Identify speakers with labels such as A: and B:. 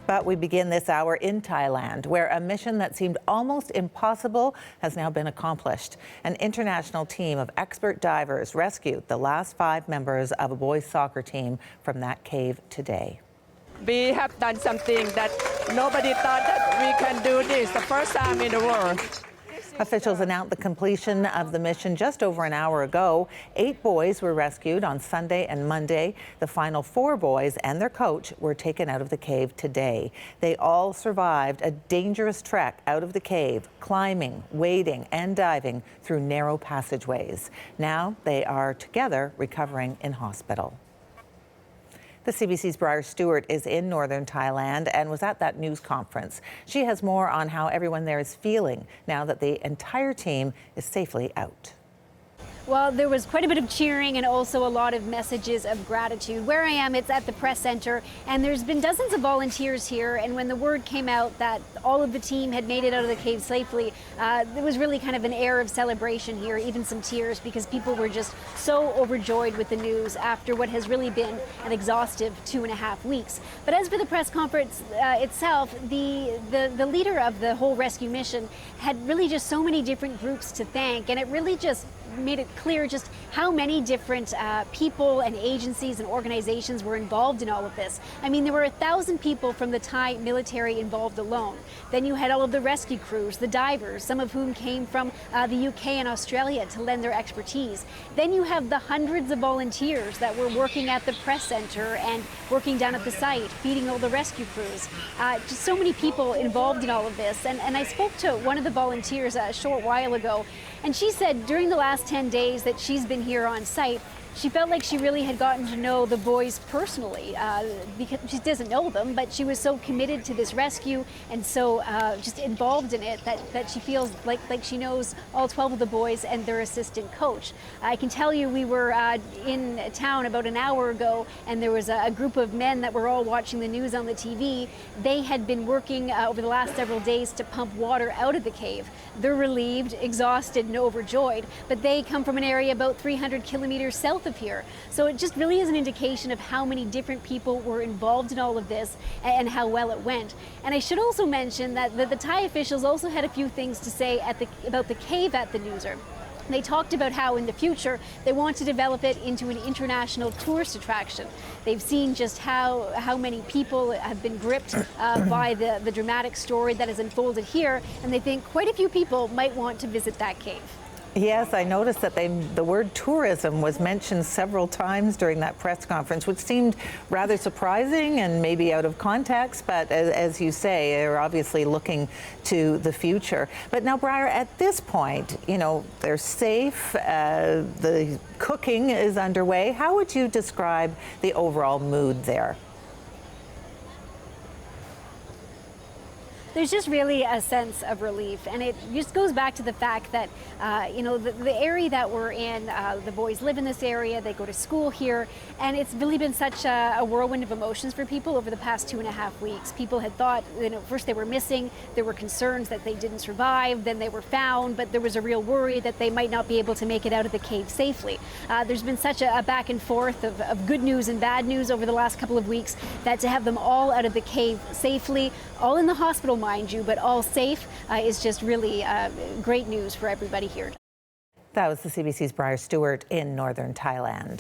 A: But we begin this hour in Thailand, where a mission that seemed almost impossible has now been accomplished. An international team of expert divers rescued the last 5 members of a boys' soccer team from that cave today.
B: We have done something that nobody thought that we can do this, the first time in the world.
A: Officials announced the completion of the mission just over an hour ago. 8 boys were rescued on Sunday and Monday. The final 4 boys and their coach were taken out of the cave today. They all survived a dangerous trek out of the cave, climbing, wading and diving through narrow passageways. Now they are together recovering in hospital. The CBC's Briar Stewart is in northern Thailand and was at that news conference. She has more on how everyone there is feeling now that the entire team is safely out.
C: Well, there was quite a bit of cheering and also a lot of messages of gratitude. Where I am, it's at the press center, and there's been dozens of volunteers here. And when the word came out that all of the team had made it out of the cave safely, there was really kind of an air of celebration here, even some tears, because people were just so overjoyed with the news after what has really been an exhaustive 2.5 weeks. But as for the press conference itself, the leader of the whole rescue mission had really just so many different groups to thank, and it really just made it clear just how many different people and agencies and organizations were involved in all of this. I mean, there were 1,000 people from the Thai military involved alone. Then you had all of the rescue crews, the divers, some of whom came from the UK and Australia to lend their expertise. Then you have the hundreds of volunteers that were working at the press center and working down at the site, feeding all the rescue crews. Just so many people involved in all of this. And I spoke to one of the volunteers a short while ago, and she said during the last 10 days that she's been here on site, she felt like she really had gotten to know the boys personally, because she doesn't know them, but she was so committed to this rescue and so just involved in it that she feels like she knows all 12 of the boys and their assistant coach. I can tell you we were in town about an hour ago, and there was a group of men that were all watching the news on the TV. They had been working over the last several days to pump water out of the cave. They're relieved, exhausted, and overjoyed, but they come from an area about 300 kilometers south of here. So it just really is an indication of how many different people were involved in all of this and how well it went. And I should also mention that the Thai officials also had a few things to say about the cave at the Newser. They talked about how in the future they want to develop it into an international tourist attraction. They've seen just how many people have been gripped by the dramatic story that has unfolded here, and they think quite a few people might want to visit that cave.
A: Yes, I noticed that the word tourism was mentioned several times during that press conference, which seemed rather surprising and maybe out of context. But as you say, they're obviously looking to the future. But now, Briar, at this point, you know, they're safe. The cooking is underway. How would you describe the overall mood there?
C: There's just really a sense of relief, and it just goes back to the fact that, you know, the area that we're in, the boys live in this area, they go to school here, and it's really been such a whirlwind of emotions for people over the past 2.5 weeks. People had thought, you know, first they were missing, there were concerns that they didn't survive, then they were found, but there was a real worry that they might not be able to make it out of the cave safely. There's been such a back and forth of good news and bad news over the last couple of weeks that to have them all out of the cave safely, all in the hospital, mind you, but all safe, is just really great news for everybody here.
A: That was the CBC's Briar Stewart in northern Thailand.